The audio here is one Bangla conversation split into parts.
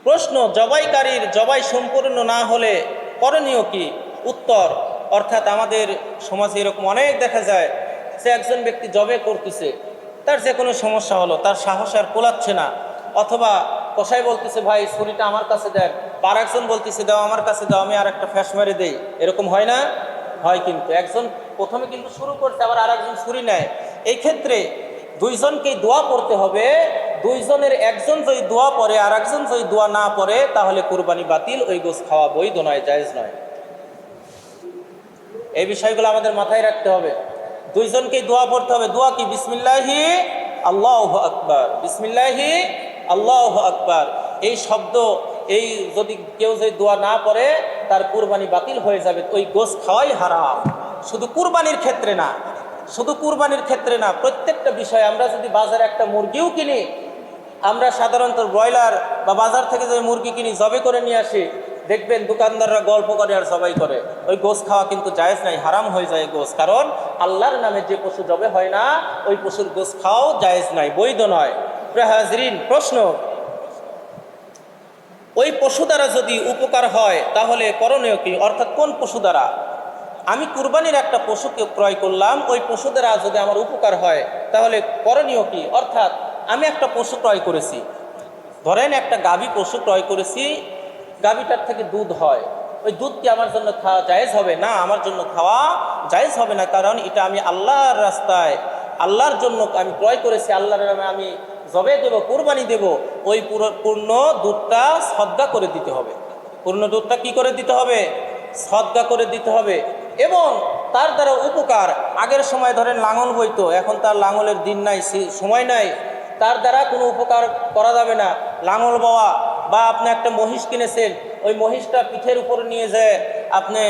প্রশ্ন, জবাইকারীর জবাই সম্পূর্ণ না হলে করণীয় কি? উত্তর, অর্থাৎ আমাদের সমাজে এরকম অনেক দেখা যায় যে একজন ব্যক্তি জবে করতেছে, তার যে কোনো সমস্যা হলো, তার সাহস আর কোলাচ্ছে না, অথবা কসাই বলতেছে ভাই ছুরিটা আমার কাছে দেন, আর একজন বলতেছে দাও আমার কাছে দাও, আমি আর একটা ফ্যাস মেরে দেই। এরকম হয় না? হয়। কিন্তু একজন প্রথমে কিন্তু শুরু করছে, আবার আর একজন ছুরি নেয়। এই ক্ষেত্রে দুইজনকেই দোয়া পড়তে হবে। দুইজনের একজন যদি দোয়া পড়ে আর একজন যদি দোয়া না পড়ে, তাহলে কুরবানি বাতিল, ওই গোশ খাওয়া বৈধ নয়, জায়েজ নয়। এই বিষয়গুলো আমাদের মাথায় রাখতে হবে। দুইজনকেই দোয়া পড়তে হবে। দোয়া কি? বিসমিল্লাহি আল্লাহু আকবার, বিসমিল্লাহি আল্লাহু আকবার। এই শব্দ, এই যদি কেউ যদি দোয়া না পড়ে, তার কুরবানি বাতিল হয়ে যাবে, ওই গোশ খাওয়াই হারাম। শুধু কুরবানির ক্ষেত্রে না, শুধু কুরবানির ক্ষেত্রে না, প্রত্যেকটা বিষয়। আমরা যদি বাজারে একটা মুরগিও কিনি, আমরা সাধারণত ব্রয়লার বা বাজার থেকে যে মুরগি কিনি, জবে করে নিয়ে আসি, দেখবেন দোকানদাররা গল্প করে আর জবাই করে। ওই গোশ খাওয়া কিন্তু জায়েজ নাই, হারাম হয়ে যায় গোশ। কারণ আল্লাহর নামে যে পশু জবে হয় না, ওই পশুর গোশ খাওয়াও জায়েজ নাই, বৈধ নয়। প্রিয় হাজরিন, প্রশ্ন, ওই পশু দ্বারা যদি উপকার হয় তাহলে করণীয় কি? অর্থাৎ কোন পশু দ্বারা? আমি কুরবানির একটা পশুকে ক্রয় করলাম, ওই পশু দ্বারা যদি আমার উপকার হয় তাহলে করণীয় কি? অর্থাৎ আমি একটা পশু ক্রয় করেছি, ধরেন একটা গাভী পশু ক্রয় করেছি, গাভীটার থেকে দুধ হয়, ওই দুধ কি আমার জন্য খাওয়া জায়েজ হবে? না, আমার জন্য খাওয়া জায়েজ হবে না। কারণ এটা আমি আল্লাহর রাস্তায়, আল্লাহর জন্য আমি ক্রয় করেছি, আল্লাহর নামে আমি জবে দেব, কুরবানি দেব। ওই পূর্ণ দুধটা সদকা করে দিতে হবে। পূর্ণ দুধটা কি করে দিতে হবে? সদকা করে দিতে হবে। এবং তার দ্বারা উপকার, আগের সময় ধরেন লাঙল বইতো, এখন তার লাঙলের দিন নাই, সময় নাই, তার দ্বারা কোনো উপকার করা যাবে না। লাঙল বওয়া, বা আপনি একটা মহিষ কিনেছেন, ওই মহিষটা পিঠের উপরে নিয়ে যায় আপনি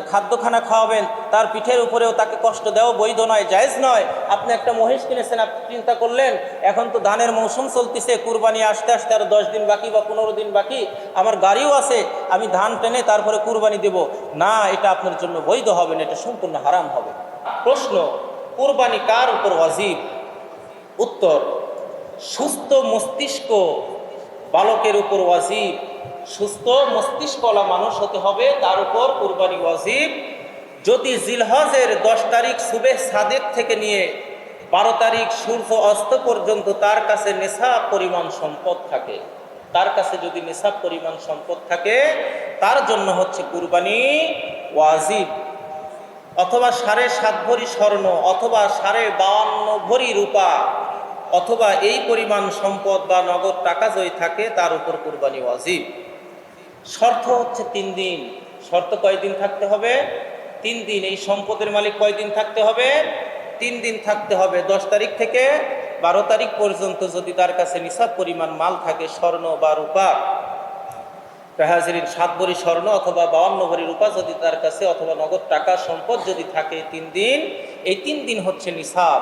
খাদ্যখানা খাওয়াবেন, তার পিঠের উপরেও তাকে কষ্ট দেওয়া বৈধ নয়, জায়েজ নয়। আপনি একটা মহিষ কিনেছেন, আপনি চিন্তা করলেন এখন তো ধানের মৌসুম চলতেছে, কুরবানি আসতে আসতে আরো 10 দিন বাকি বা 15 দিন বাকি, আমার গাড়িও আছে, আমি ধান টেনে তারপরে কুরবানি দেব না, এটা আপনার জন্য বৈধ হবে না, এটা সম্পূর্ণ হারাম হবে। প্রশ্ন, কুরবানি কার উপর ওয়াজিব? উত্তর, সুস্থ মস্তিষ্ক বালকের উপর ওয়াজিব। সুস্থ মস্তিষ্কওয়ালা মানুষ হতে হবে, তার উপর কুরবানি ওয়াজিব। যদি জিলহজের 10 তারিখ সুবেহ সাদেক থেকে নিয়ে 12 তারিখ সূর্য অস্ত পর্যন্ত তার কাছে নিসাব পরিমাণ সম্পদ থাকে, তার কাছে যদি নিসাব পরিমাণ সম্পদ থাকে, তার জন্য হচ্ছে কুরবানি ওয়াজিব। অথবা 7.5 ভরি স্বর্ণ, অথবা 52 ভরি রূপা, অথবা এই পরিমাণ সম্পদ বা নগদ টাকা যদি থাকে, তার উপর কুরবানি ওয়াজিব। শর্ত হচ্ছে 3 দিন। শর্ত কয়দিন থাকতে হবে? 3 দিন। এই সম্পদের মালিক কয়দিন থাকতে হবে? 3 দিন থাকতে হবে। 10 তারিখ থেকে 12 তারিখ পর্যন্ত যদি তার কাছে নিসাব পরিমাণ মাল থাকে, স্বর্ণ বা রূপা, হাজিরিন 7 ভরি স্বর্ণ অথবা 52 ভরি রূপা যদি তার কাছে, অথবা নগদ টাকা সম্পদ যদি থাকে, 3 দিন। এই 3 দিন হচ্ছে নিসাব।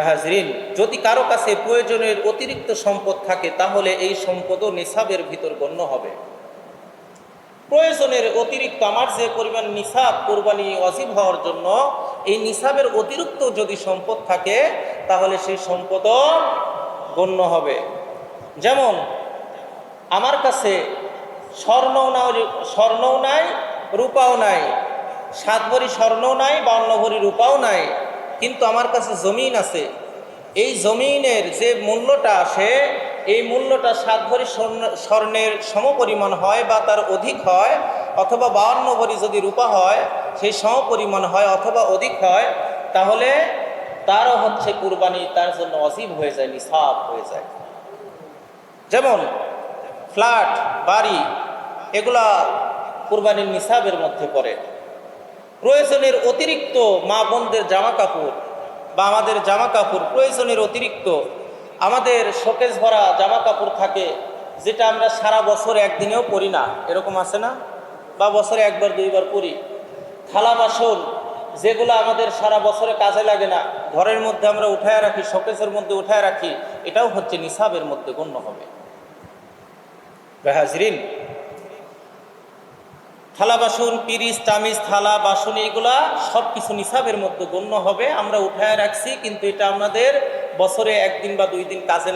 হাজরিন, যদি কারো কাছে প্রয়োজনের অতিরিক্ত সম্পদ থাকে, তাহলে এই সম্পদও নিসাবের ভিতর গণ্য হবে। প্রয়োজনের অতিরিক্ত, আমার যে পরিমাণ নিসাব কুরবানি ওয়াজিব হওয়ার জন্য, এই নিসাবের অতিরিক্ত যদি সম্পদ থাকে, তাহলে সেই সম্পদও গণ্য হবে। যেমন আমার কাছে স্বর্ণও নাই, রূপাও নাই, 7 ভরি স্বর্ণও নাই, 52 ভরি রূপাও নাই, কিন্তু আমার কাছে জমিন আছে। এই জমিনের যে মূল্যটা আসে, এই মূল্যটা 7 ভরি স্বর্ণের সমপরিমাণ হয় বা তার অধিক হয়, অথবা 52 ভরি যদি রূপা হয় সেই সমপরিমাণ হয় অথবা অধিক হয়, তাহলে তারও হচ্ছে কুরবানি তার জন্য ওয়াজিব হয়ে যায়, নিসাব হয়ে যায়। যেমন ফ্ল্যাট, বাড়ি, এগুলা কুরবানির নিসাবের মধ্যে পড়ে। প্রয়োজনের অতিরিক্ত মা বোনদের জামা কাপড় বা আমাদের জামা কাপড়, প্রয়োজনের অতিরিক্ত আমাদের শোকেস ভরা জামা কাপড় থাকে, যেটা আমরা সারা বছর একদিনেও পরি না, এরকম আছে না? বা বছরে 1বার 2বার পরি। থালা বাসন, যেগুলো আমাদের সারা বছরে কাজে লাগে না, ঘরের মধ্যে আমরা উঠায় রাখি, শোকেসের মধ্যে উঠায় রাখি, এটাও হচ্ছে নিসাবের মধ্যে গণ্য হবে। হাজরিন, থালা বাসন, পিরিচ, চামিচ, থালা বাসন, এইগুলা সব কিছু নিসাবের মধ্যে গণ্য হবে। আমরা উঠায় রাখছি, কিন্তু এটা আমাদের বছরে একদিন বা 2 দিন কাজে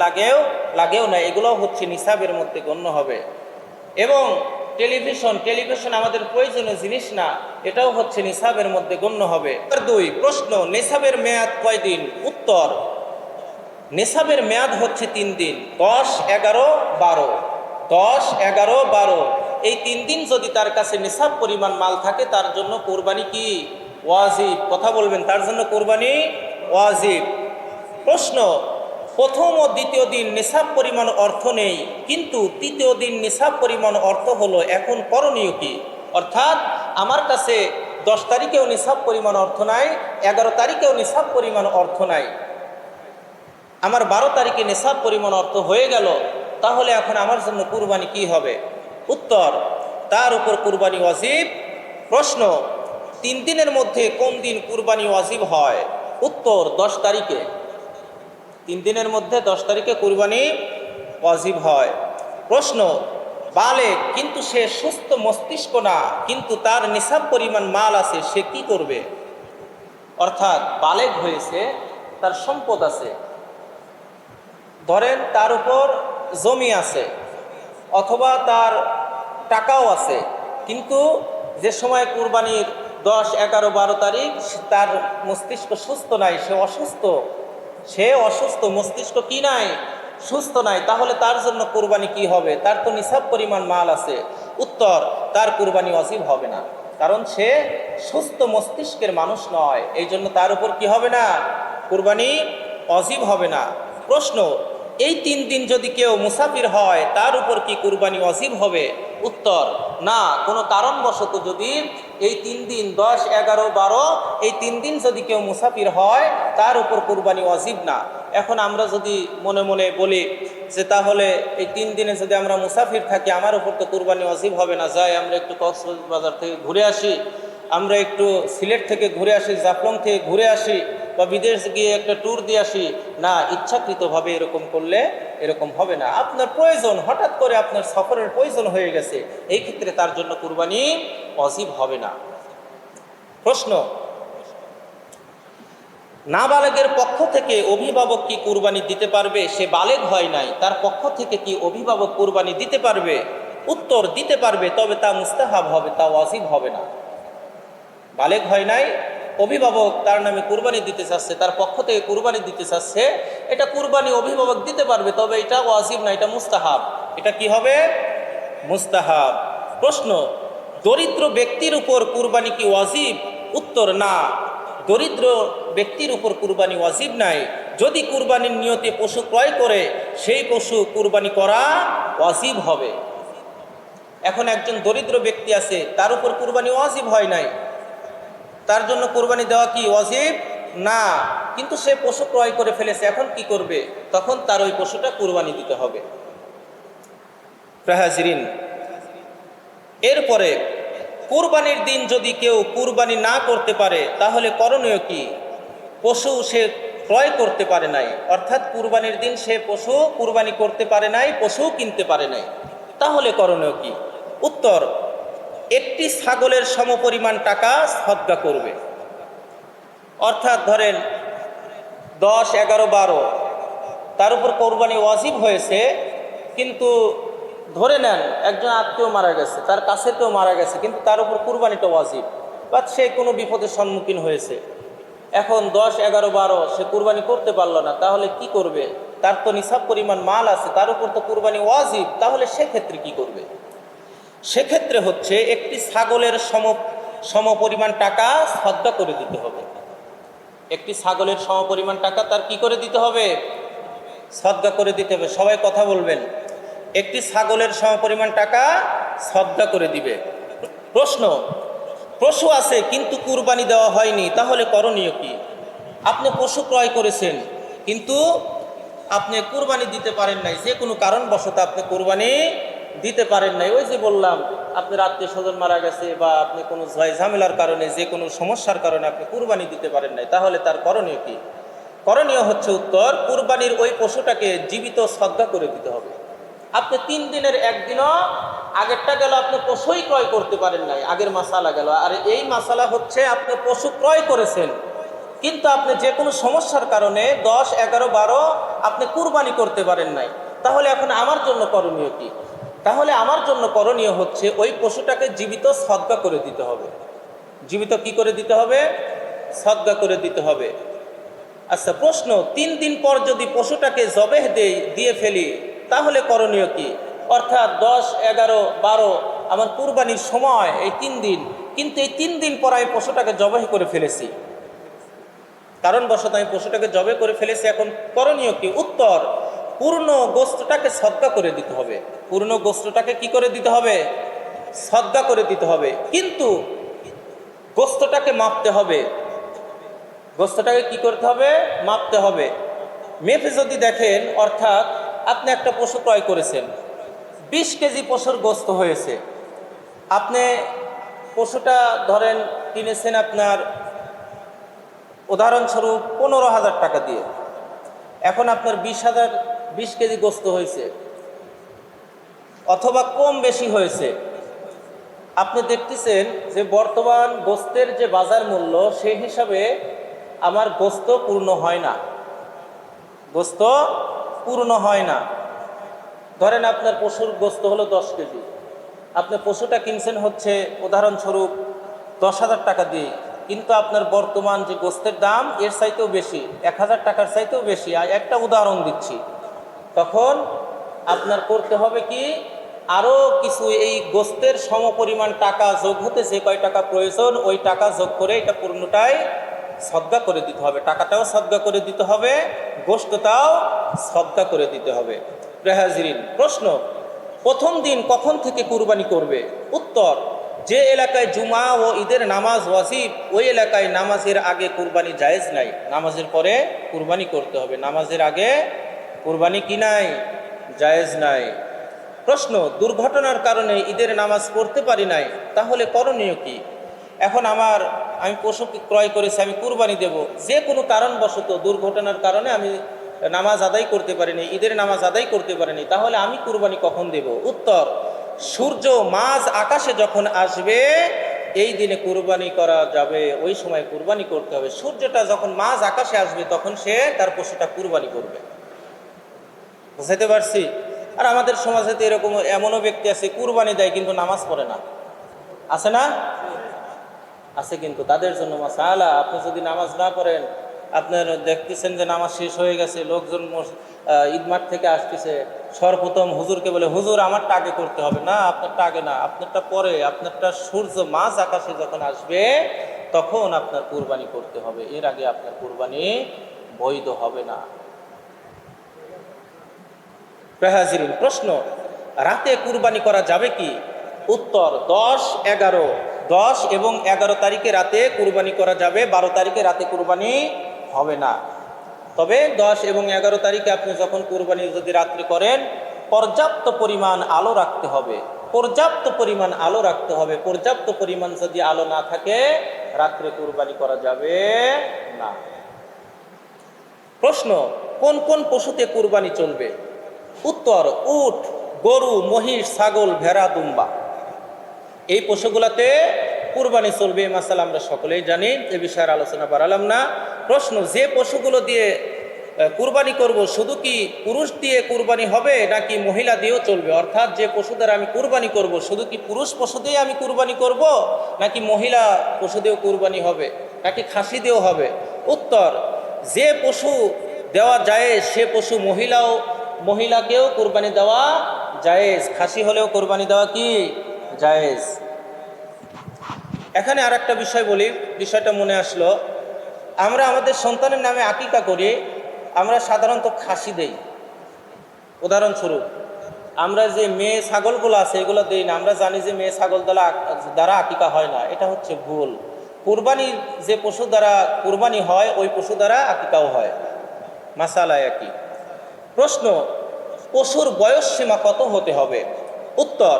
লাগেও না, এগুলোও হচ্ছে নিসাবের মধ্যে গণ্য হবে। এবং টেলিভিশন আমাদের প্রয়োজনীয় জিনিস না, এটাও হচ্ছে নিসাবের মধ্যে গণ্য হবে। 2 প্রশ্ন, নিসাবের মেয়াদ কয়দিন? উত্তর, নিসাবের মেয়াদ হচ্ছে 3 দিন, 10, 11, 12। 10, 11, 12 এই 3 দিন যদি তার কাছে নিসাব পরিমাণ মাল থাকে তার জন্য কোরবানি কি? ওয়াজিব। কথা বলবেন, তার জন্য কোরবানি ওয়াজিব। প্রশ্ন, প্রথম ও দ্বিতীয় দিন নিসাব পরিমাণ অর্থ নেই, কিন্তু তৃতীয় দিন নিসাব পরিমাণ অর্থ হলো, এখন করণীয় কি? অর্থাৎ আমার কাছে 10 তারিখেও নিসাব পরিমাণ অর্থ নাই, 11 তারিখেও নিসাব পরিমাণ অর্থ নাই, আমার 12 তারিখে নিসাব পরিমাণ অর্থ হয়ে গেল, তাহলে এখন আমার জন্য কুরবানি কি হবে? উত্তর, তার উপর কুরবানি ওয়াজিব। প্রশ্ন, 3 দিনের মধ্যে কোন দিন কুরবানি ওয়াজিব হয়? উত্তর, 10 তারিখে। 3 দিনের মধ্যে 10 তারিখে কুরবানি ওয়াজিব হয়। প্রশ্ন, বালেগ কিন্তু সে সুস্থ মস্তিষ্ক না, কিন্তু তার নিসাব পরিমাণ মাল আছে, সে কি করবে? অর্থাৎ বালেগ হয়েছে, তার সম্পদ আছে, ধরেন তার উপর জমি আছে অথবা তার টাকাও আছে, কিন্তু যে সময় কুরবানির 10, 11, 12 তারিখ তার মস্তিষ্ক সুস্থ নাই, সে অসুস্থ, মস্তিষ্ক কি নাই? সুস্থ নাই, তাহলে তার জন্য কুরবানি কি হবে? তার তো নিসাব পরিমাণ মাল আছে। উত্তর, তার কুরবানি ওয়াজিব হবে না, কারণ সে সুস্থ মস্তিষ্কের মানুষ নয়, এই জন্য তার উপর কি হবে না? কুরবানি ওয়াজিব হবে না। প্রশ্ন, এই 3 দিন যদি কেউ মুসাফির হয় তার উপর কি কুরবানি ওয়াজিব হবে? উত্তর, না, কোনো কারণবশত যদি এই 3 দিন 10, 11, 12 এই 3 দিন যদি কেউ মুসাফির হয় তার উপর কুরবানি ওয়াজিব না। এখন আমরা যদি মনে মনে বলি যে তাহলে এই 3 দিনে যদি আমরা মুসাফির থাকি আমার উপর তো কুরবানি ওয়াজিব হবে না, যাই আমরা একটু কক্সবাজার থেকে ঘুরে আসি, আমরা একটু সিলেট থেকে ঘুরে আসি, জাফলং থেকে ঘুরে আসি, বা বিদেশ গিয়ে একটা ট্যুর দিয়ে আসি, না, ইচ্ছাকৃতভাবে এরকম করলে এরকম হবে না। আপনার প্রয়োজন, হঠাৎ করে আপনার সফরের প্রয়োজন হয়ে গেছে, এই ক্ষেত্রে তার জন্য কুরবানি ওয়াজিব হবে না। প্রশ্ন, নাবালেগের পক্ষ থেকে অভিভাবক কি কুরবানি দিতে পারবে? সে বালেগ হয় নাই, তার পক্ষ থেকে কি অভিভাবক কুরবানি দিতে পারবে? উত্তর, দিতে পারবে, তবে তা মুস্তাহাব হবে, তা ওয়াজিব হবে না। বালেগ হয় নাই, অভিভাবক তার নামে কুরবানি দিতে চাচ্ছে, তার পক্ষ থেকে কুরবানি দিতে চাচ্ছে, এটা কুরবানি অভিভাবক দিতে পারবে, তবে এটা ওয়াজিব না, এটা মুস্তাহাব। এটা কি হবে? মুস্তাহাব। প্রশ্ন, দরিদ্র ব্যক্তির উপর কুরবানি কি ওয়াজিব? উত্তর, না, দরিদ্র ব্যক্তির উপর কুরবানি ওয়াজিব নাই। যদি কুরবানির নিয়তে পশু ক্রয় করে সেই পশু কুরবানি করা ওয়াজিব হবে। এখন একজন দরিদ্র ব্যক্তি আছে, তার উপর কুরবানি ওয়াজিব হয় নাই, তার জন্য কুরবানি দেওয়া কি ওয়াজিব না, কিন্তু সে পশু ক্রয় করে ফেলেছে, এখন কি করবে? তখন তার ওই পশুটা কুরবানি দিতে হবে। হাজিরিন, এরপরে কুরবানির দিন যদি কেউ কুরবানি না করতে পারে তাহলে করণীয় কি? পশু সে ক্রয় করতে পারে নাই, অর্থাৎ কুরবানির দিন সে পশু কুরবানি করতে পারে নাই, পশু কিনতে পারে নাই, তাহলে করণীয় কি? উত্তর, একটি ছাগলের সমপরিমাণ টাকা সদকা করবে। অর্থাৎ ধরেন 10, 11, 12 তার উপর কোরবানি ওয়াজিব হয়েছে, কিন্তু ধরে নেন একজন আত্মীয় মারা গেছে, তার কাছে কেউ মারা গেছে, কিন্তু তার উপর কুরবানিটা ওয়াজিব, বা সে কোনো বিপদের সম্মুখীন হয়েছে, এখন 10, 11, 12 সে কুরবানি করতে পারলো না, তাহলে কি করবে? তার তো নিসাব পরিমাণ মাল আছে, তার উপর তো কুরবানি ওয়াজিব, তাহলে সেক্ষেত্রে কি করবে? সেক্ষেত্রে হচ্ছে একটি ছাগলের সমপরিমাণ টাকা সদকা করে দিতে হবে। একটি ছাগলের সমপরিমাণ টাকা তার কি করে দিতে হবে? সদকা করে দিতে হবে। সবাই কথা বলবেন, একটি ছাগলের সমপরিমাণ টাকা সদকা করে দিবে। প্রশ্ন, পশু আছে কিন্তু কুরবানি দেওয়া হয়নি, তাহলে করণীয় কি? আপনি পশু ক্রয় করেছেন কিন্তু আপনি কুরবানি দিতে পারেন নাই, যে কোনো কারণবশত আপনি কুরবানি দিতে পারেন নাই, ওই যে বললাম আপনার আত্মীয় স্বজন মারা গেছে বা আপনি কোনো ঝামেলার কারণে, যে কোনো সমস্যার কারণে আপনি কুরবানি দিতে পারেন নাই, তাহলে তার করণীয় কি? করণীয় হচ্ছে উত্তর, কুরবানির ওই পশুটাকে জীবিত সদকা করে দিতে হবে। আপনি 3 দিনের একদিনও আগেরটা গেল, আপনি পশুই ক্রয় করতে পারেন নাই, আগের মাসালা গেল। আর এই মাসালা হচ্ছে আপনি পশু ক্রয় করেছেন কিন্তু আপনি যে কোনো সমস্যার কারণে 10, 11, 12 আপনি কুরবানি করতে পারেন নাই, তাহলে এখন আমার জন্য করণীয় কি? তাহলে আমার জন্য করণীয় হচ্ছে ওই পশুটাকে জীবিত সদকা করে দিতে হবে। জীবিত কি করে দিতে হবে? সদকা করে দিতে হবে। আচ্ছা, প্রশ্ন, 3 দিন পর যদি পশুটাকে জবেহ দিয়ে ফেলি তাহলে করণীয় কি? অর্থাৎ 10, 11, 12 আমার কুরবানির সময় এই 3 দিন, কিন্তু এই 3 দিন পর আমি পশুটাকে জবেহ করে ফেলেছি, কারণবশত আমি পশুটাকে জবে করে ফেলেছি, এখন করণীয় কি? উত্তর, পূর্ণ গোশতটাকে সদকা করে দিতে হবে। পূর্ণ গোশতটাকে কি করে দিতে হবে? সদকা করে দিতে হবে। কিন্তু গোশতটাকে মাপতে হবে। গোশতটাকে কি করতে হবে? মাপতে হবে। মেপে যদি দেখেন, অর্থাৎ আপনি একটা পশু ক্রয় করেছেন, 20 কেজি পশুর গোশত হয়েছে, আপনি পশুটা ধরেন কিনেছেন আপনার উদাহরণস্বরূপ 15,000 টাকা দিয়ে, এখন আপনার 20 কেজি গোশত হয়েছে, অথবা কম বেশি হয়েছে। আপনি দেখতেছেন যে বর্তমান গোশতের যে বাজার মূল্য, সেই হিসাবে আমার গোশত পূর্ণ হয় না, গোশত পূর্ণ হয় না। ধরেন আপনার পশুর গোশত হলো 10 কেজি, আপনি পশুটা কিনছেন হচ্ছে উদাহরণস্বরূপ 10,000 টাকা দিয়ে, কিন্তু আপনার বর্তমান যে গোশতের দাম এর চাইতেও বেশি, 1,000 টাকার চাইতেও বেশি। আর একটা উদাহরণ দিচ্ছি, তখন আপনার করতে হবে কি, আরও কিছু এই গোশতের সমপরিমাণ টাকা যোগ হতে যে কয় টাকা প্রয়োজন, ওই টাকা যোগ করে এটা পূর্ণটাই সদকা করে দিতে হবে। টাকাটাও সদকা করে দিতে হবে, গোশতটাও সদকা করে দিতে হবে। প্রিয় হাজিরিন, প্রশ্ন, প্রথম দিন কখন থেকে কুরবানি করবে? উত্তর, যে এলাকায় জুমা ও ঈদের নামাজ ওয়াজিব, ওই এলাকায় নামাজের আগে কুরবানি জায়েজ নাই, নামাজের পরে কুরবানি করতে হবে। নামাজের আগে কুরবানি কি নাই? জায়েজ নাই। প্রশ্ন, দুর্ঘটনার কারণে ঈদের নামাজ পড়তে পারি নাই, তাহলে করণীয় কি? এখন আমি পশু ক্রয় করেছি, আমি কুরবানি দেব, যে কোনো কারণবশত দুর্ঘটনার কারণে আমি নামাজ আদায় করতে পারিনি, ঈদের নামাজ আদায় করতে পারিনি, তাহলে আমি কুরবানি কখন দেব? উত্তর, সূর্য মাঝ আকাশে যখন আসবে এই দিনে কুরবানি করা যাবে, ওই সময় কুরবানি করতে হবে। সূর্যটা যখন মাঝ আকাশে আসবে তখন সে তার পশুটা কুরবানি করবে। বুঝাইতে পারছি? আর আমাদের সমাজে তো এরকম এমনও ব্যক্তি আছে, কুরবানি দেয় কিন্তু নামাজ পড়ে না, আছে না? আছে। কিন্তু তাদের জন্য মাসালা, আপনি যদি নামাজ না পড়েন, আপনার দেখতেছেন যে নামাজ শেষ হয়ে গেছে, লোকজন ঈদ মাঠ থেকে আসতেছে, সর্বপ্রথম হুজুরকে বলে, হুজুর আমারটা আগে করতে হবে। না, আপনারটা আগে না, আপনারটা পরে, আপনারটা সূর্য মাঝ আকাশে যখন আসবে তখন আপনার কুরবানি করতে হবে, এর আগে আপনার কুরবানি বৈধ হবে না। হাজিরিন, প্রশ্ন, রাতে কুরবানি করা যাবে কি? উত্তর, 10, 11 তারিখে রাতে কুরবানি করা যাবে, 12 তারিখে রাতে কুরবানি হবে না। তবে 10 এবং 11 তারিখে আপনি যখন কুরবানি যদি রাত্রে করেন, পর্যাপ্ত পরিমাণ আলো রাখতে হবে, পর্যাপ্ত পরিমাণ আলো রাখতে হবে। পর্যাপ্ত পরিমাণ যদি আলো না থাকে, রাত্রে কুরবানি করা যাবে না। প্রশ্ন, কোন কোন পশুতে কুরবানি চলবে? উত্তর, উট, গরু, মহিষ, ছাগল, ভেড়া, দুম্বা, এই পশুগুলাতে কুরবানি চলবে। মাসালা আমরা সকলেই জানি, এ বিষয়ের আলোচনা বাড়ালাম না। প্রশ্ন, যে পশুগুলো দিয়ে কুরবানি করব, শুধু কি পুরুষ দিয়ে কুরবানি হবে নাকি মহিলা দিয়েও চলবে? অর্থাৎ যে পশু দ্বারা আমি কুরবানি করব, শুধু কি পুরুষ পশু দিয়ে আমি কুরবানি করব নাকি মহিলা পশু দিয়েও কুরবানি হবে, নাকি খাসি দিয়েও হবে? উত্তর, যে পশু দেওয়া যায় সে পশু মহিলাকেও কুরবানি দেওয়া জায়েজ, খাসি হলেও কুরবানি দেওয়া কি জায়েজ। এখানে আর একটা বিষয় বলি, বিষয়টা মনে আসলো, আমরা আমাদের সন্তানের নামে আকিকা করি, আমরা সাধারণত খাসি দেই। উদাহরণস্বরূপ, আমরা যে মেয়ে ছাগলগুলো আছে এগুলো দেই না, আমরা জানি যে মেয়ে ছাগল দ্বারা আকিকা হয় না, এটা হচ্ছে ভুল। কুরবানির যে পশু দ্বারা কুরবানি হয় ওই পশু দ্বারা আকিকাও হয়, মাসালা একই। প্রশ্ন, পশুর বয়স সীমা কত হতে হবে? উত্তর,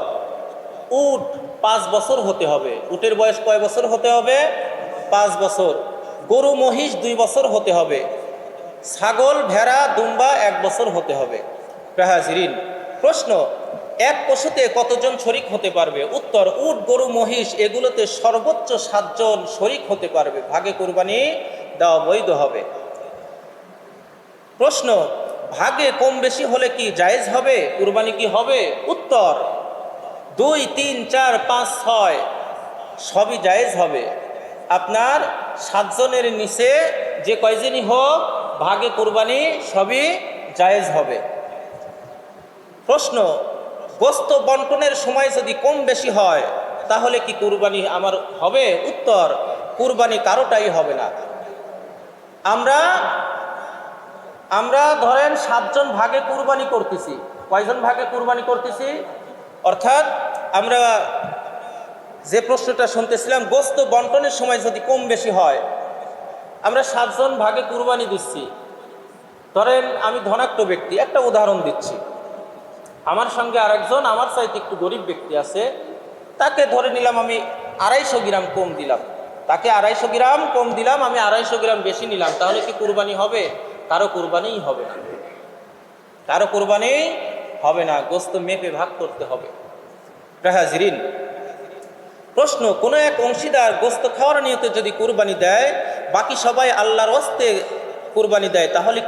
উট 5 বছর হতে হবে। উটের বয়স কয় বছর হতে হবে? 5 বছর। গরু মহিষ 2 বছর হতে হবে। ছাগল ভেড়া দুম্বা 1 বছর হতে হবে। হাজিরিন, প্রশ্ন, এক পশুতে কতজন শরিক হতে পারবে? উত্তর, উট, গরু, মহিষ এগুলোতে সর্বোচ্চ 7 জন শরিক হতে পারবে, ভাগে কুরবানি দেওয়া বৈধ হবে। প্রশ্ন, ভাগে কম বেশি হলে কি জায়েজ হবে? কুরবানি কি হবে? উত্তর, 2, 3, 4, 5, 6 সবই জায়েজ হবে। আপনার 7 জনের নিচে যে কয়জনই হোক, ভাগে কুরবানি সবই জায়েজ হবে। প্রশ্ন, গোস্ত বন্টনের সময় যদি কম বেশি হয় তাহলে কি কুরবানি আমার হবে? উত্তর, কুরবানি কারোটাই হবে না। আমরা ধরেন 7 জন ভাগে কুরবানি করতেছি। কয়জন ভাগে কুরবানি করতেছি? অর্থাৎ আমরা যে প্রশ্নটা শুনতেছিলাম, গোস্ত বন্টনের সময় যদি কম বেশি হয়, আমরা 7 জন ভাগে কুরবানি দিচ্ছি। ধরেন আমি ধনাঢ্য ব্যক্তি, একটা উদাহরণ দিচ্ছি, আমার সঙ্গে আরেকজন আমার চাইতে একটু গরিব ব্যক্তি আছে, তাকে ধরে নিলাম আমি 250 গ্রাম কম দিলাম, তাকে 250 গ্রাম কম দিলাম, আমি 250 গ্রাম বেশি নিলাম, তাহলে কি কুরবানি হবে? কারো কুরবানিই হবে না, কারো কুরবানি হবে না। গোস্ত মেপে ভাগ করতে হবে। হাজিরিন, প্রশ্ন, কোনো এক অংশীদার গোস্ত খাওয়ার নিয়তে যদি কুরবানি দেয়, বাকি সবাই আল্লাহর ওয়াস্তে কুরবানি দেয়, তাহলে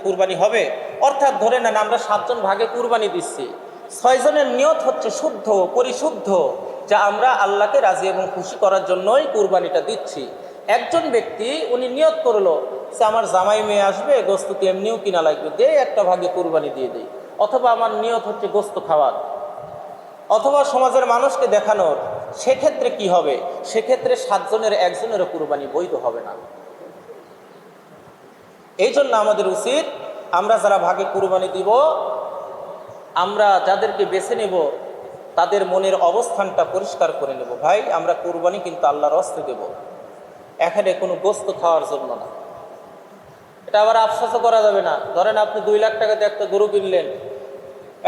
কুরবানি হবে? অর্থাৎ ধরে নেন আমরা 7 জন ভাগে কুরবানি দিচ্ছি, 6 জনের নিয়ত হচ্ছে শুদ্ধ, পরিশুদ্ধ, যা আমরা আল্লাহকে রাজি এবং খুশি করার জন্যই কুরবানিটা দিচ্ছি। একজন ব্যক্তি উনি নিয়ত করলো যে আমার জামাই মেয়ে আসবে, গোস্ত তো এমনিও কিনা লাগবে, দিয়ে একটা ভাগে কুরবানি দিয়ে দিই, অথবা আমার নিয়ত হচ্ছে গোস্ত খাওয়ার, অথবা সমাজের মানুষকে দেখানোর, সেক্ষেত্রে কি হবে? সেক্ষেত্রে 7 জনের একজনেরও কুরবানি বৈধ হবে না। এই জন্য আমাদের উচিত, আমরা যারা ভাগে কুরবানি দিব, আমরা যাদেরকে বেছে নেব তাদের মনের অবস্থানটা পরিষ্কার করে নেব। ভাই, আমরা কুরবানি কিন্তু আল্লাহর রাস্তায় দেব, এখানে কোনো গোস্ত খাওয়ার জন্য না। এটা আবার আফসোসও করা যাবে না। ধরেন আপনি 2 লাখ টাকা দিয়ে একটা গরু কিনলেন,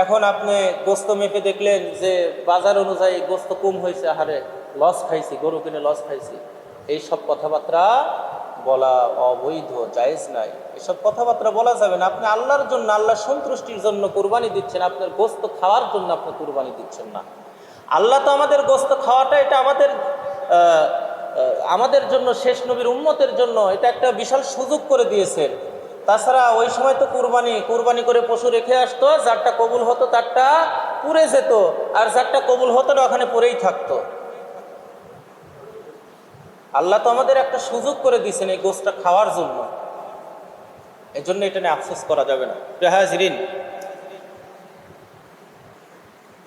এখন আপনি গোস্ত মেপে দেখলেন যে বাজার অনুযায়ী গোস্ত কম হয়েছে, আহারে লস খাইছি, গরু কিনে লস খাইছি, এইসব কথাবার্তা বলা অবৈধ, জায়েজ নাই। এসব কথাবার্তা বলা যাবে না। আপনি আল্লাহর জন্য, আল্লাহর সন্তুষ্টির জন্য কুরবানি দিচ্ছেন, আপনার গোস্ত খাওয়ার জন্য আপনি কুরবানি দিচ্ছেন না। আল্লাহ তো আমাদের গোস্ত খাওয়াটা, এটা আমাদের জন্য, শেষ নবীর উম্মতের জন্য এটা একটা বিশাল সুযোগ করে দিয়েছেন। তাছাড়া ওই সময় তো কুরবানি করে পশু রেখে আসতো, যারটা কবুল হতো তারটা পুড়ে যেত, আর যারটা কবুল হতো না ওখানে পড়েই থাকতো। আল্লাহ তো আমাদের একটা সুযোগ করে দিয়েছেন এই গোশতটা খাওয়ার জন্য, এই জন্য এটা নিয়ে আফসোস করা যাবে না। হাজিরিন,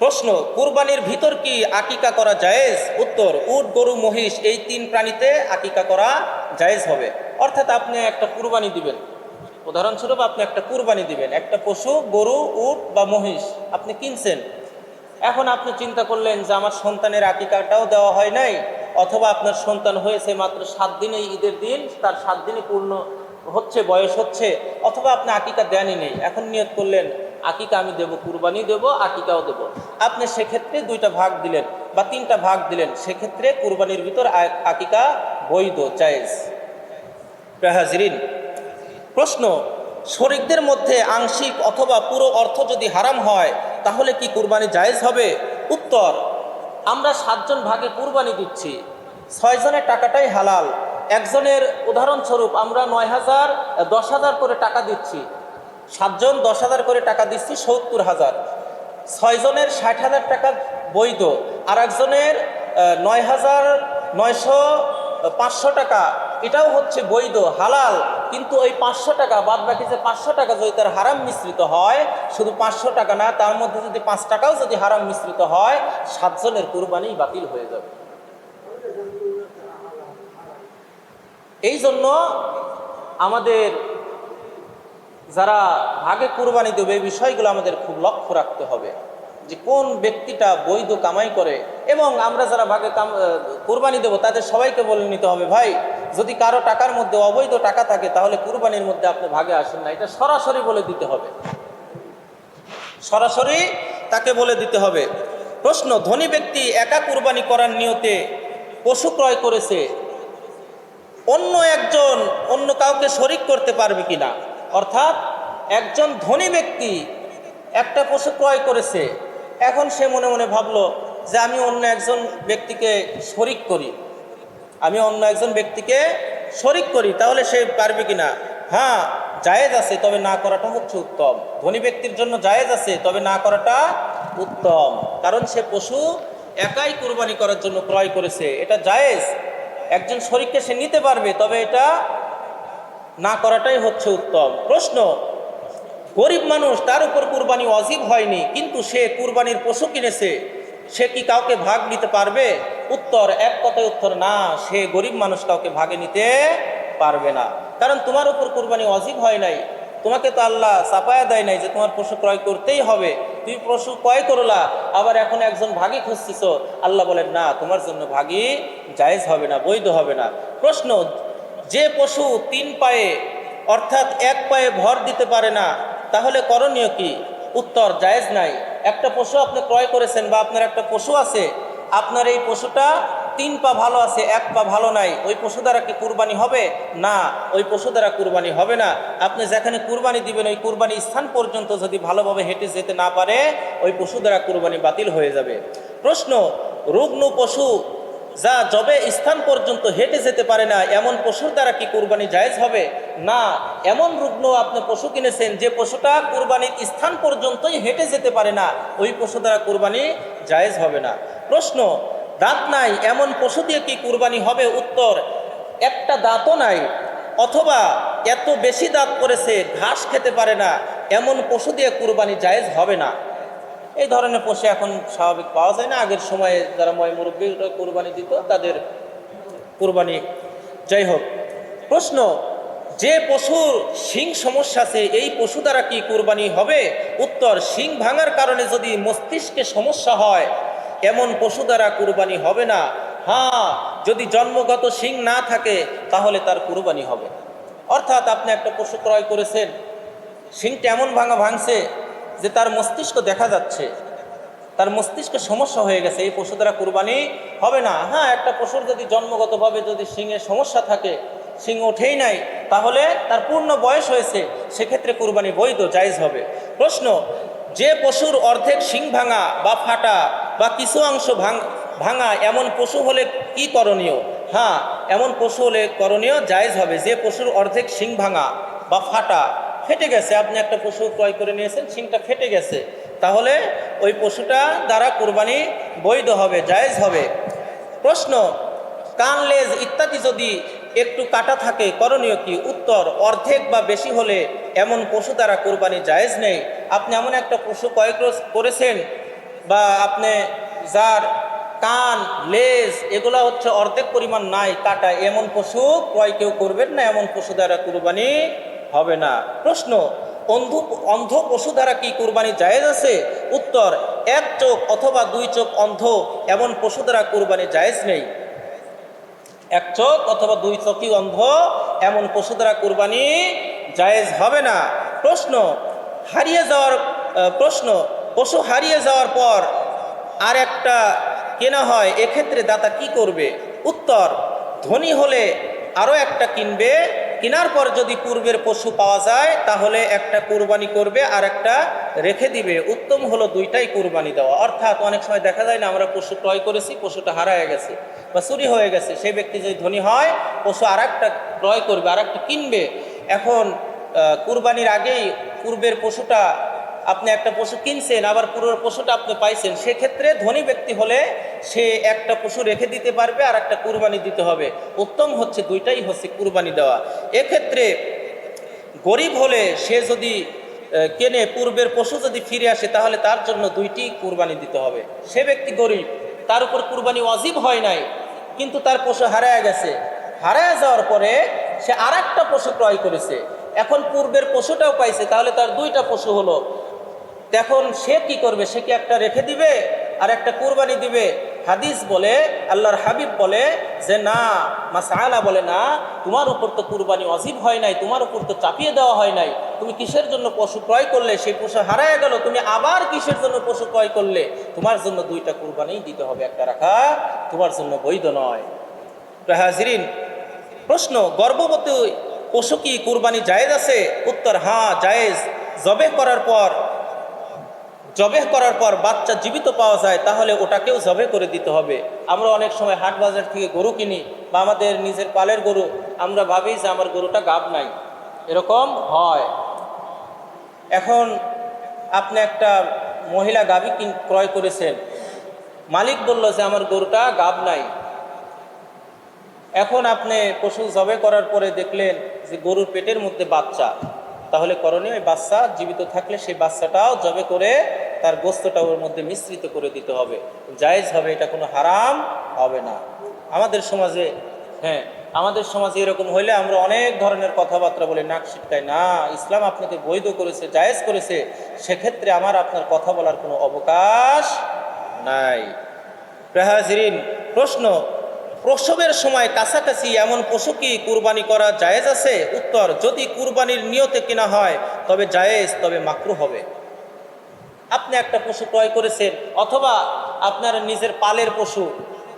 প্রশ্ন, কুরবানির ভিতর কি আকিকা করা জায়েজ? উত্তর, উট, গরু, মহিষ এই 3 প্রাণীতে আকিকা করা জায়েজ হবে। অর্থাৎ আপনি একটা কুরবানি দিবেন, উদাহরণস্বরূপ আপনি একটা কুরবানি দিবেন, একটা পশু, গরু, উট বা মহিষ আপনি কিনছেন। এখন আপনি চিন্তা করলেন যে আমার সন্তানের আকিকাটাও দেওয়া হয় নাই, অথবা আপনার সন্তান হয়েছে মাত্র 7 দিনেই, ঈদের দিন তার 7 দিনই পূর্ণ হচ্ছে, বয়স হচ্ছে, অথবা আপনি আকিকা দেনই নেই। এখন নিয়ত করলেন আকিকা আমি দেব, কুরবানি দেব, আকিকাও দেব। আপনি সেক্ষেত্রে 2টা ভাগ দিলেন বা 3টা ভাগ দিলেন, সেক্ষেত্রে কুরবানির ভিতর আকিকা বৈধ, জায়েজ। হাজিরিন, প্রশ্ন, শরীকদের মধ্যে আংশিক অথবা পুরো অর্থ যদি হারাম হয় তাহলে কি কুরবানি জায়েজ হবে? উত্তর, আমরা 7 জন ভাগে কুরবানি দিচ্ছি, 6 জনের টাকাটাই হালাল। একজনের উদাহরণস্বরূপ আমরা 10,000 করে টাকা দিচ্ছি, 7 জন 10,000 করে টাকা দিচ্ছি, 70,000। 6 জনের 60,000 টাকা বৈধ, আর একজনের 9,900 টাকা, এটাও হচ্ছে বৈধ, হালাল। কিন্তু ওই 500 টাকা বাদ বাকি যে 500 টাকা যদি তার হারাম মিশ্রিত হয়, শুধু 500 টাকা না, তার মধ্যে যদি 5 টাকাও যদি হারাম মিশ্রিত হয়, 7 জনের কুরবানি বাতিল হয়ে যাবে। এই জন্য আমাদের যারা ভাগে কুরবানি দেবে, এই বিষয়গুলো আমাদের খুব লক্ষ্য রাখতে হবে যে কোন ব্যক্তিটা বৈধ কামাই করে। এবং আমরা যারা ভাগে কুরবানি দেব তাদের সবাইকে বলে নিতে হবে, ভাই যদি কারো টাকার মধ্যে অবৈধ টাকা থাকে তাহলে কুরবানির মধ্যে আপনি ভাগে আসেন না, এটা সরাসরি বলে দিতে হবে, সরাসরি তাকে বলে দিতে হবে। প্রশ্ন, ধনী ব্যক্তি একা কুরবানি করার নিয়তে পশু ক্রয় করেছে, অন্য কাউকে শরিক করতে পারবে কিনা? অর্থাৎ একজন ধনী ব্যক্তি একটা পশু ক্রয় করেছে, এখন সে মনে মনে ভাবলো যে আমি অন্য একজন ব্যক্তিকে শরিক করি, আমি অন্য একজন ব্যক্তিকে শরিক করি, তাহলে সে পারবে কিনা? হ্যাঁ, জায়েজ আছে, তবে না করাটা হচ্ছে উত্তম। ধনী ব্যক্তির জন্য জায়েজ আছে, তবে না করাটা উত্তম, কারণ সে পশু একাই কুরবানি করার জন্য ক্রয় করেছে, এটা জায়েজ। একজন শরিককে সে নিতে পারবে, তবে এটা না করাটাই হচ্ছে উত্তম। প্রশ্ন, গরিব মানুষ, তার উপর কুরবানি ওয়াজিব হয়নি, কিন্তু সে কুরবানির পশু কিনেছে, সে কি কাউকে ভাগ নিতে পারবে? উত্তর, এক কথায় উত্তর, না, সে গরিব মানুষ কাউকে ভাগে নিতে পারবে না। কারণ তোমার উপর কুরবানি ওয়াজিব হয় নাই, তোমাকে তো আল্লাহ চাপায়া দেয় নাই যে তোমার পশু ক্রয় করতেই হবে। তুমি পশু ক্রয় করলা, আবার এখন একজন ভাগী খুঁজতেছ, আল্লাহ বলেন না, তোমার জন্য ভাগী জায়েজ হবে না, বৈধ হবে না। প্রশ্ন, যে পশু তিন পায়ে অর্থাৎ এক পায়ে ভর দিতে পারে না, তাহলে করণীয় কি? উত্তর, জায়েজ নাই। একটা পশু আপনি ক্রয় করেছেন, বা আপনার একটা পশু আছে, আপনার এই পশুটা তিন পা ভালো আছে, এক পা ভালো নাই, ওই পশু দ্বারা কি কুরবানি হবে? না, ওই পশু দ্বারা কুরবানি হবে না। আপনি যেখানে কুরবানি দিবেন, ওই কুরবানি স্থান পর্যন্ত যদি ভালোভাবে হেঁটে যেতে না পারে, ওই পশু দ্বারা কুরবানি বাতিল হয়ে যাবে। প্রশ্ন, রুগ্ন পশু যা জবে স্থান পর্যন্ত হেঁটে যেতে পারে না, এমন পশুর দ্বারা কি কুরবানি জায়েজ হবে? না, এমন রুগ্ন আপনি পশু কিনেছেন যে পশুটা কুরবানির স্থান পর্যন্তই হেঁটে যেতে পারে না, ওই পশু দ্বারা কুরবানি জায়েজ হবে না। প্রশ্ন, দাঁত নাই এমন পশু দিয়ে কি কুরবানি হবে? উত্তর, একটা দাঁতও নাই, অথবা এত বেশি দাঁত পড়েছে ঘাস খেতে পারে না, এমন পশু দিয়ে কুরবানি জায়েজ হবে না। এই ধরনের পশু এখন স্বাভাবিক পাওয়া যায় না। আগের সময়ে যারা মুরব্বী কুরবানি দিত, তাদের কুরবানি। যাই হোক, প্রশ্ন, যে পশুর শিং সমস্যা আছে, এই পশু দ্বারা কি কুরবানি হবে? উত্তর, শিং ভাঙার কারণে যদি মস্তিষ্কে সমস্যা হয়, এমন পশু দ্বারা কুরবানি হবে না। হ্যাঁ, যদি জন্মগত শিং না থাকে, তাহলে তার কুরবানি হবে। অর্থাৎ আপনি একটা পশু ক্রয় করেছেন, শিংটা এমন ভাঙছে যে তার মস্তিষ্ক দেখা যাচ্ছে, তার মস্তিষ্কে সমস্যা হয়ে গেছে, এই পশু দ্বারা কুরবানি হবে না। হ্যাঁ, একটা পশুর যদি জন্মগতভাবে যদি শিংয়ের সমস্যা থাকে, শিং ওঠেই নাই, তাহলে তার পূর্ণ বয়স হয়েছে, সেক্ষেত্রে কুরবানি বৈধ, জায়েজ হবে। প্রশ্ন, যে পশুর অর্ধেক শিং ভাঙা বা ফাটা বা কিছু অংশ ভাঙা, এমন পশু হলে কি করণীয়? হ্যাঁ, এমন পশু হলে করণীয়, জায়েজ হবে। যে পশুর অর্ধেক শিং ভাঙা বা ফাটা, ফেটে গেছে, আপনি একটা পশু ক্রয় করে নিয়েছেন, শিংটা ফেটে গেছে, তাহলে ওই পশুটা দ্বারা কুরবানি বৈধ হবে, জায়েজ হবে। প্রশ্ন, কান, লেজ ইত্যাদি যদি একটু কাটা থাকে, করণীয় কি? উত্তর, অর্ধেক বা বেশি হলে এমন পশু দ্বারা কুরবানি জায়েজ নেই। আপনি এমন একটা পশু ক্রয় করেছেন, বা আপনি যার কান, লেজ এগুলা হচ্ছে অর্ধেক পরিমাণ নাই, কাটা, এমন পশু ক্রয় কেউ করবেন না, এমন পশু দ্বারা কুরবানি হবে না। প্রশ্ন, অন্ধ পশু দ্বারা কি কুরবানি জায়েজ আছে? উত্তর, এক চোখ অথবা দুই চোখ অন্ধ, এমন পশু দ্বারা কুরবানি জায়েজ নেই। এক চোখ অথবা দুই চোখই অন্ধ, এমন পশু দ্বারা কুরবানি জায়েজ হবে না। প্রশ্ন, পশু হারিয়ে যাওয়ার পর আর একটা কেনা হয়, এক্ষেত্রে দাতা কি করবে? উত্তর, ধনী হলে আরও একটা কিনবে, কেনার পর যদি পূর্বের পশু পাওয়া যায়, তাহলে একটা কুরবানি করবে আর একটা রেখে দিবে। উত্তম হলো দুইটাই কুরবানি দেওয়া। অর্থাৎ অনেক সময় দেখা যায় না, আমরা পশু ক্রয় করেছি, পশুটা হারায় গেছে বা চুরি হয়ে গেছে, সেই ব্যক্তি যদি ধনী হয়, পশু আর একটা ক্রয় করবে, আর একটা কিনবে। এখন কুরবানির আগেই পূর্বের পশুটা, আপনি একটা পশু কিনছেন, আবার পুরো পশুটা আপনি পাইছেন, সেক্ষেত্রে ধনী ব্যক্তি হলে সে একটা পশু রেখে দিতে পারবে, আর একটা কুরবানি দিতে হবে। উত্তম হচ্ছে দুইটাই হচ্ছে কুরবানি দেওয়া। এক্ষেত্রে গরিব হলে সে যদি কেনে, পূর্বের পশু যদি ফিরে আসে, তাহলে তার জন্য দুইটি কুরবানি দিতে হবে। সে ব্যক্তি গরিব, তার উপর কুরবানি ওয়াজিব হয় নাই, কিন্তু তার পশু হারায় গেছে, হারায় যাওয়ার পরে সে আর একটা পশু ক্রয় করেছে, এখন পূর্বের পশুটাও পাইছে, তাহলে তার দুইটা পশু হলো। এখন সে কি করবে? সে কি একটা রেখে দিবে আর একটা কুরবানি দিবে? হাদিস বলে, আল্লাহর হাবিব বলে যে না, মাসআলা বলে না, তোমার উপর তো কুরবানি ওয়াজিব হয় নাই, তোমার উপর তো চাপিয়ে দেওয়া হয় নাই, তুমি কিসের জন্য পশু ক্রয় করলে? সেই পশু হারায় গেল, তুমি আবার কিসের জন্য পশু ক্রয় করলে? তোমার জন্য দুইটা কুরবানি দিতে হবে, একটা রাখা তোমার জন্য বৈধ নয়। হাজিরিন, প্রশ্ন, গর্ভবতী পশু কি কুরবানি জায়েজ আছে? উত্তর, হ্যাঁ, জায়েজ। জবে করার পর জবেহ করার পর বাচ্চা জীবিত পাওয়া যায় তাহলে ওটাকেও জবে করে দিতে হবে। আমরা অনেক সময় হাট বাজার থেকে গরু কিনি বা আমাদের নিজের পালের গরু, আমরা ভাবি যে আমার গরুটা গাব নাই, এরকম হয়। এখন আপনি একটা মহিলা গাভী ক্রয় করেছেন, মালিক বলল যে আমার গরুটা গাব নাই। এখন আপনি পশু জবে করার পরে দেখলেন যে গরুর পেটের মধ্যে বাচ্চা, তাহলে করণীয় ওই বাচ্চা জীবিত থাকলে সেই বাচ্চাটাও জবে করে তার গোস্তটা ওর মধ্যে মিশ্রিত করে দিতে হবে, জায়েজ হবে, এটা কোনো হারাম হবে না। আমাদের সমাজে আমাদের সমাজে এরকম হইলে আমরা অনেক ধরনের কথাবার্তা বলি, নাক শিটকাই না, ইসলাম আপনাকে বৈধ করেছে, জায়েজ করেছে, সেক্ষেত্রে আমার আপনার কথা বলার কোনো অবকাশ নাই। হাজিরিন, প্রশ্ন, প্রসবের সময় কাছাকাছি এমন পশু কি কুরবানি করা জায়েজ আছে? উত্তর, যদি কুরবানির নিয়তে কেনা হয় তবে জায়েজ, তবে মাকরুহ হবে। আপনি একটা পশু ক্রয় করেছেন অথবা আপনার নিজের পালের পশু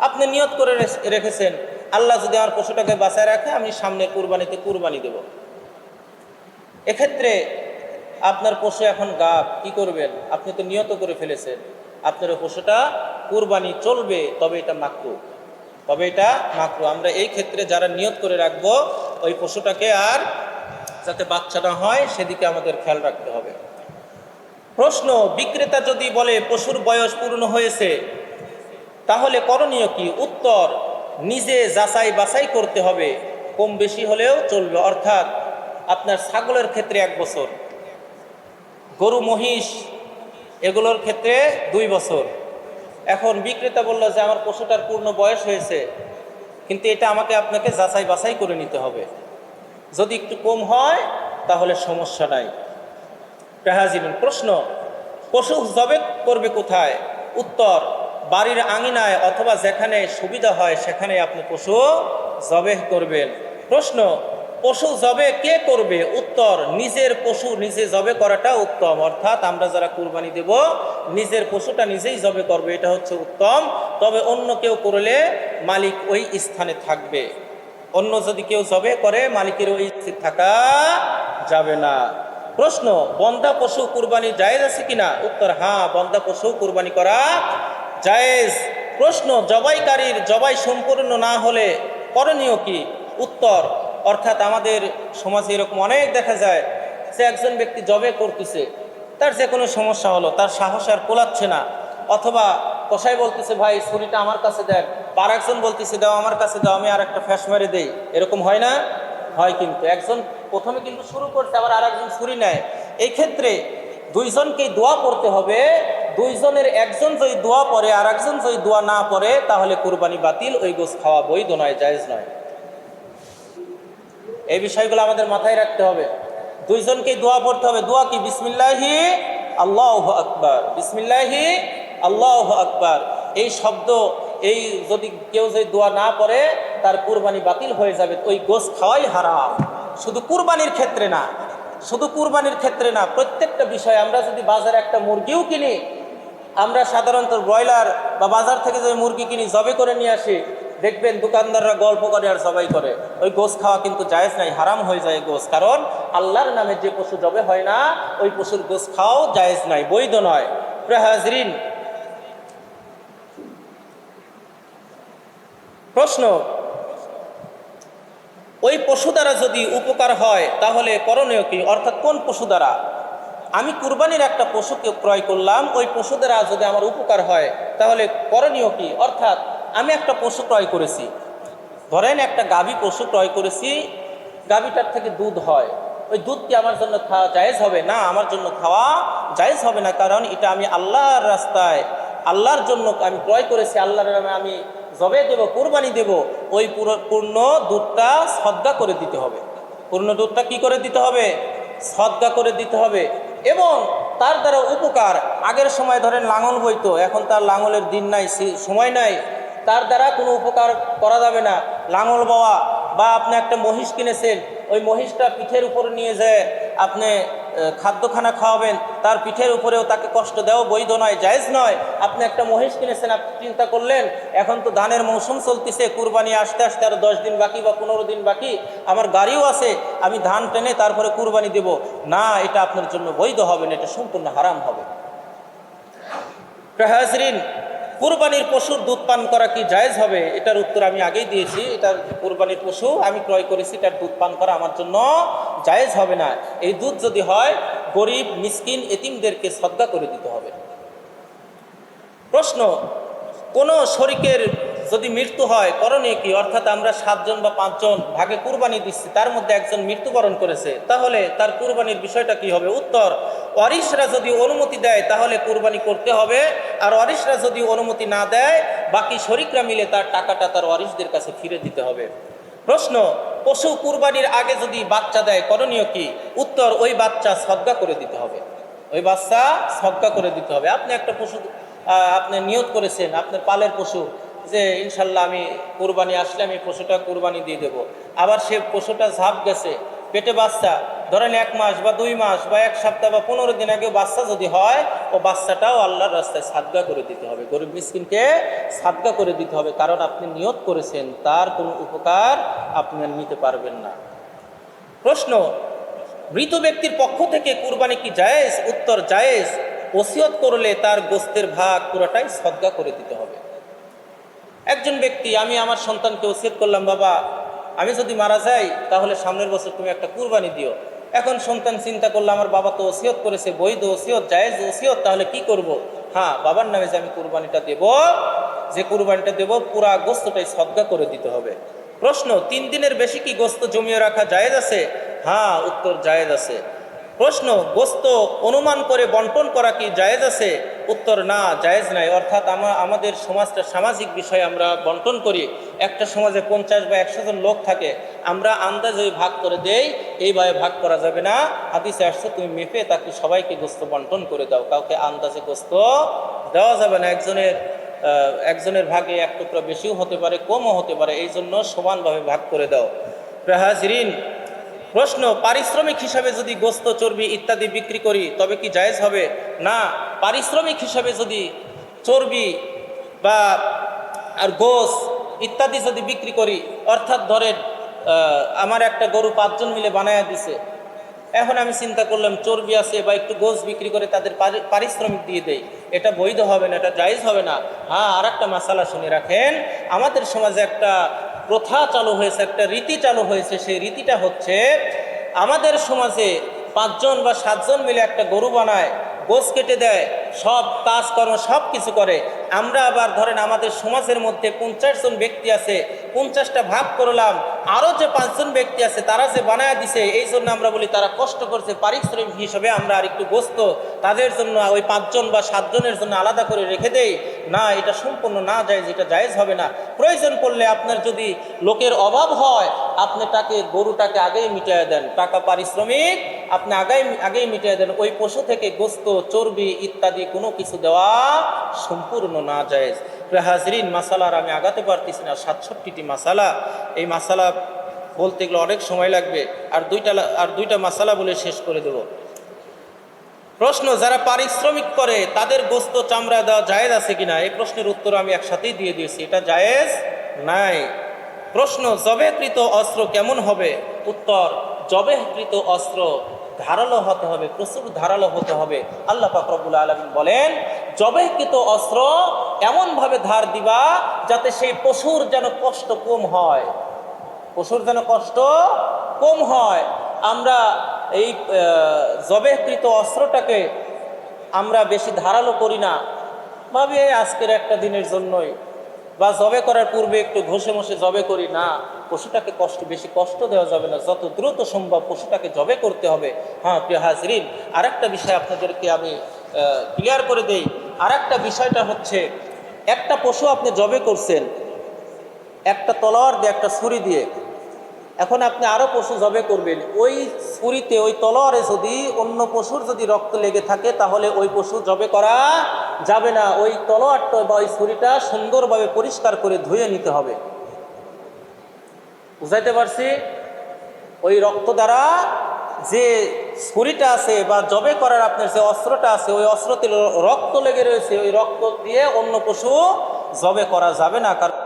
আপনি নিয়ত করে রেখেছেন, আল্লাহ যদি আমার পশুটাকে বাঁচায় রাখে আমি সামনের কুরবানিতে কুরবানি দেব, এক্ষেত্রে আপনার পশু এখন গাব, কি করবেন? আপনি তো নিয়ত করে ফেলেছেন, আপনার পশুটা কুরবানি চলবে, তবে এটা মাকরুহ, তবে এটা মাকরুহ। আমরা এই ক্ষেত্রে যারা নিয়ত করে রাখবো ওই পশুটাকে আর যাতে বাচ্চা না হয় সেদিকে আমাদের খেয়াল রাখতে হবে। প্রশ্ন, বিক্রেতা যদি বলে পশুর বয়স পূর্ণ হয়েছে তাহলে করণীয় কি? উত্তর, নিজে যাচাই বাছাই করতে হবে, কম বেশি হলেও চলবে। অর্থাৎ আপনার ছাগলের ক্ষেত্রে 1 বছর, গরু মহিষ এগুলোর ক্ষেত্রে 2 বছর। এখন বিক্রেতা বলল যে আমার পশুটার পূর্ণ বয়স হয়েছে, কিন্তু এটা আমাকে আপনাকে যাচাই বাছাই করে নিতে হবে, যদি একটু কম হয় তাহলে সমস্যা নাই। হাজিরিন, প্রশ্ন, পশু জবে করবে কোথায়? উত্তর, বাড়ির আঙিনায় অথবা যেখানে সুবিধা হয় সেখানে আপনি পশু জবেহ করবেন। প্রশ্ন, পশু জবে কে করবে? উত্তর, নিজের পশু নিজে জবে করাটা উত্তম। অর্থাৎ আমরা যারা কুরবানি দেব নিজের পশুটা নিজেই জবে করবে, এটা হচ্ছে উত্তম। তবে অন্য কেউ করলে মালিক ওই স্থানে থাকবে, অন্য যদি কেউ জবে করে মালিকের ওই স্থানে থাকা যাবে না। প্রশ্ন, বন্ধা পশু কুরবানি জায়েজ আছে কিনা? উত্তর, হ্যাঁ, বন্ধা পশু কুরবানি করা জায়েজ। প্রশ্ন, জবাইকারীর জবাই সম্পূর্ণ না হলে করণীয় কি? উত্তর, অর্থাৎ আমাদের সমাজে এরকম অনেক দেখা যায় যে একজন ব্যক্তি জবে করতেছে, তার যে কোনো সমস্যা হলো, তার সাহস আর কোলাচ্ছে না, অথবা কসাই বলতেছে ভাই ছুরিটা আমার কাছে দেন, আর একজন বলতেছে দাও আমার কাছে দাও, আমি আর একটা ফ্যাস মেরে দেই, এরকম হয় না? হয়। কিন্তু একজন প্রথমে কিন্তু শুরু করছে, আবার আর একজন ছুরি নেয়, এই ক্ষেত্রে দুইজনকেই দোয়া করতে হবে। দুইজনের একজন যদি দোয়া পড়ে আর একজন যদি দোয়া না পড়ে তাহলে কুরবানি বাতিল, ওই গোশ খাওয়া বৈধ নয়, জায়েজ নয়। এই বিষয়গুলো আমাদের মাথায় রাখতে হবে। দুইজনকেই দোয়া পড়তে হবে। দোয়া কি? বিসমিল্লাহি আল্লাহু আকবার, বিসমিল্লাহি আল্লাহু আকবার, এই শব্দ, এই যদি কেউ যদি দোয়া না পড়ে তার কুরবানি বাতিল হয়ে যাবে, ওই গোশ খাওয়াই হারাম। শুধু কুরবানির ক্ষেত্রে না, শুধু কুরবানির ক্ষেত্রে না, প্রত্যেকটা বিষয়। আমরা যদি বাজারে একটা মুরগিও কিনি, আমরা সাধারণত ব্রয়লার বা বাজার থেকে যে মুরগি কিনি জবে করে নিয়ে আসি, দেখবেন দোকানদাররা গল্প করে আর জবাই করে, ওই গোশ খাওয়া কিন্তু জায়েজ নাই, হারাম হয়ে যায় গোশ। কারণ আল্লাহর নামে যে পশু জবে হয় না ওই পশুর গোশ খাওয়াও জায়েজ নাই, বৈধ নয়। হাজিরিন, প্রশ্ন, ওই পশু দ্বারা যদি উপকার হয় তাহলে করণীয় কি? অর্থাৎ কোন পশু দ্বারা? আমি কুরবানির একটা পশুকে ক্রয় করলাম, ওই পশু দ্বারা যদি আমার উপকার হয় তাহলে করণীয় কি? অর্থাৎ আমি একটা পশু ক্রয় করেছি, ধরেন একটা গাভী পশু ক্রয় করেছি, গাভীটার থেকে দুধ হয়, ওই দুধ কি আমার জন্য খাওয়া জায়েজ হবে? না, আমার জন্য খাওয়া জায়েজ হবে না, কারণ এটা আমি আল্লাহর রাস্তায়, আল্লাহর জন্য আমি ক্রয় করেছি, আল্লাহর নামে আমি জবে দেব, কুরবানি দেব, ওই পূর্ণ দুধটা সদকা করে দিতে হবে। পূর্ণ দুধটা কি করে দিতে হবে? সদকা করে দিতে হবে। এবং তার দ্বারা উপকার, আগের সময় ধরেন লাঙল বইতো, এখন তার লাঙলের দিন নাই, সময় নাই, তার দ্বারা কোনো উপকার করা যাবে না। লাঙল বওয়া বা আপনি একটা মহিষ কিনেছেন, ওই মহিষটা পিঠের উপরে নিয়ে যায় আপনি খাদ্যখানা খাওয়াবেন, তার পিঠের উপরেও তাকে কষ্ট দেওয়া বৈধ নয়, জায়েজ নয়। আপনি একটা মহিষ কিনেছেন, আপনি চিন্তা করলেন এখন তো ধানের মৌসুম চলতেছে, কুরবানি আসতে আসতে আর 10 দিন বাকি বা 15 দিন বাকি, আমার গাড়িও আছে, আমি ধান টেনে তারপরে কুরবানি দেব, না, এটা আপনার জন্য বৈধ হবে না, এটা সম্পূর্ণ হারাম হবে। হাজরিন, কুরবানির পশুর দুধ পান করা কি জায়েজ হবে? এটার উত্তর আমি আগেই দিয়েছি। এটার কুরবানির পশু আমি ক্রয় করেছি, এটার দুধ পান করা আমার জন্য জায়েজ হবে না। এই দুধ যদি হয়, গরিব মিসকিন এতিমদেরকে সদকা করে দিতে হবে। প্রশ্ন, কোনো শরিকের যদি মৃত্যু হয় করণীয় কি? অর্থাৎ আমরা 7 জন বা 5 জন ভাগে কুরবানি দিচ্ছি, তার মধ্যে একজন মৃত্যুবরণ করেছে, তাহলে তার কুরবানির বিষয়টা কি হবে? উত্তর, ওয়ারিশরা যদি অনুমতি দেয় তাহলে কুরবানি করতে হবে, আর ওয়ারিশরা যদি অনুমতি না দেয় বাকি শরিকরা মিলে তার টাকাটা তার ওয়ারিশদের কাছে ফিরে দিতে হবে। প্রশ্ন, পশু কুরবানির আগে যদি বাচ্চা দেয় করণীয় কি? উত্তর, ওই বাচ্চা সদকা করে দিতে হবে, ওই বাচ্চা সদকা করে দিতে হবে। আপনি একটা পশু আপনি নিয়ত করেছেন, আপনার পালের পশু, যে ইনশাল্লাহ আমি কুরবানি আসলে আমি পশুটা কুরবানি দিয়ে দেব, আবার সে পশুটা ঝাঁপ গেছে, পেটে বাচ্চা, ধরেন 1 মাস বা 2 মাস বা 1 সপ্তাহ বা 15 দিন আগে বাচ্চা যদি হয়, ও বাচ্চাটাও আল্লাহর রাস্তায় সাদকা করে দিতে হবে, গরিব মিসকিনকে সাদকা করে দিতে হবে, কারণ আপনি নিয়ত করেছেন, তার কোনো উপকার আপনি নিতে পারবেন না। প্রশ্ন, মৃত ব্যক্তির পক্ষ থেকে কুরবানি কি জায়েজ? উত্তর, জায়েজ। ওসিয়ত করলে তার গোস্তের ভাগ পুরোটাই সদকা করে দিতে হবে। একজন ব্যক্তি, আমি আমার সন্তানকে ওসিয়ত করলাম, বাবা আমি যদি মারা যাই তাহলে সামনের বছর তুমি একটা কুরবানি দিও। এখন সন্তান চিন্তা করলো, আমার বাবা তো ওসিয়ত করেছে, বৈধ ওসিয়ত, জায়েজ ওসিয়ত, তাহলে কি করব? হ্যাঁ, বাবার নামে যে আমি কুরবানিটা দেব, যে কুরবানিটা দেব পুরা গোস্তটাই সদকা করে দিতে হবে। প্রশ্ন, 3 দিনের বেশি কি গোস্ত জমিয়ে রাখা জায়েজ আছে? হ্যাঁ, উত্তর, জায়েজ আছে। প্রশ্ন, গোস্ত অনুমান করে বন্টন করা কি জায়েজ আছে? উত্তর, না, জায়েজ নাই। অর্থাৎ আমাদের সমাজটা সামাজিক বিষয়ে আমরা বন্টন করি, একটা সমাজে 50 বা 100 জন লোক থাকে, আমরা আন্দাজে ভাগ করে দেই, এইভাবে ভাগ করা যাবে না। হাদিসে আসছে, তুমি মেপে তাকে সবাইকে গোস্ত বন্টন করে দাও, কাউকে আন্দাজে গোস্ত দেওয়া যাবে না। একজনের ভাগে 1 টুকরা বেশিও হতে পারে, কমও হতে পারে, এই জন্য সমানভাবে ভাগ করে দাও। হাজরিন, প্রশ্ন, পারিশ্রমিক হিসাবে যদি গোস্ত, চর্বি ইত্যাদি বিক্রি করি তবে কি জায়েজ হবে? না, পারিশ্রমিক হিসাবে যদি চর্বি বা আর গোস ইত্যাদি যদি বিক্রি করি, অর্থাৎ ধরেন আমার একটা গরু 5 জন মিলে বানায়া দিছে, এখন আমি চিন্তা করলাম চর্বি আছে বা একটু গোস বিক্রি করে তাদের পারিশ্রমিক দিয়ে দেই, এটা বৈধ হবে না, এটা জায়েজ হবে না। হ্যাঁ, আর একটা মাসালা শুনে রাখেন, আমাদের সমাজে একটা প্রথা চালু হয়েছে, একটা রীতি চালু হয়েছে। সেই রীতিটা হচ্ছে, আমাদের সমাজে 5 জন বা 7 জন মিলে একটা গরু বানায়, গোস কেটে দেয়, সব কাজকর্ম সব কিছু করে। আমরা আবার ধরেন আমাদের সমাজের মধ্যে 50 জন ব্যক্তি আছে, 50টা ভাগ করলাম, আরও যে 5 জন ব্যক্তি আছে তারা যে বানায় দিছে, এই জন্য আমরা বলি তারা কষ্ট করছে, পারিশ্রমিক হিসেবে আমরা আর একটু গোস্ত তাদের জন্য ওই 5 জন বা 7 জনের জন্য আলাদা করে রেখে দেই। না, এটা সম্পূর্ণ না জায়েজ, এটা জায়েজ হবে না। প্রয়োজন পড়লে আপনার যদি লোকের অভাব হয়, আপনি গরুটাকে আগেই মিটিয়ে দেন, টাকা পারিশ্রমিক আপনি আগেই মিটিয়ে দেন, ওই পশু থেকে গোস্ত, চর্বি ইত্যাদি কোনো কিছু দেওয়া সম্পূর্ণ না জায়েজ। হাজরিন, মাসালার আমি আগাতে পারতেছি না, 67টি মাসালা, এই মাসালা বলতে গেলে অনেক সময় লাগবে, আর দুইটা মাসালা বলে শেষ করে দেব। প্রশ্ন, যারা পারিশ্রমিক করে তাদের গোস্ত, চামড়া দেওয়া জায়েজ আছে কিনা? এই প্রশ্নের উত্তর আমি একসাথেই দিয়ে দিয়েছি, এটা জায়েজ নাই। প্রশ্ন, জবেকৃত অস্ত্র কেমন হবে? উত্তর, জবেকৃত অস্ত্র ধারালো হতে হবে, প্রচুর ধারালো হতে হবে। আল্লাহ পাক রব্বুল আলামিন বলেন, জবেকৃত অস্ত্র এমনভাবে ধার দিবা যাতে সেই পশুর যেন কষ্ট কম হয়, পশুর যেন কষ্ট কম হয়। আমরা এই জবেকৃত অস্ত্রটাকে আমরা বেশি ধারালো করি না, ভাবি আজকের একটা দিনের জন্যই, বা জবে করার পূর্বে একটু ঘষে মশে জবে করি না। পশুটাকে বেশি কষ্ট দেওয়া যাবে না, যত দ্রুত সম্ভব পশুটাকে জবে করতে হবে। হ্যাঁ প্রিয় হাজরিন, আরেকটা বিষয় আপনাদেরকে আমি ক্লিয়ার করে দেই। আরেকটা বিষয়টা হচ্ছে, একটা পশু আপনি জবে করছেন একটা তলোয়ার দিয়ে, একটা ছুরি দিয়ে, এখন আপনি আরও পশু জবে করবেন, ওই ছুরিতে, ওই তলোয়ারে যদি অন্য পশুর যদি রক্ত লেগে থাকে তাহলে ওই পশু জবে করা যাবে না। ওই তলোয়ারটা বা ওই ছুরিটা সুন্দরভাবে পরিষ্কার করে ধুয়ে নিতে হবে। বুঝাইতে পারছি? ওই রক্ত দ্বারা যে ছুরিটা আছে বা জবে করার আপনার যে অস্ত্রটা আছে, ওই অস্ত্রতে রক্ত লেগে রয়েছে, ওই রক্ত দিয়ে অন্য পশু জবে করা যাবে না। কারণ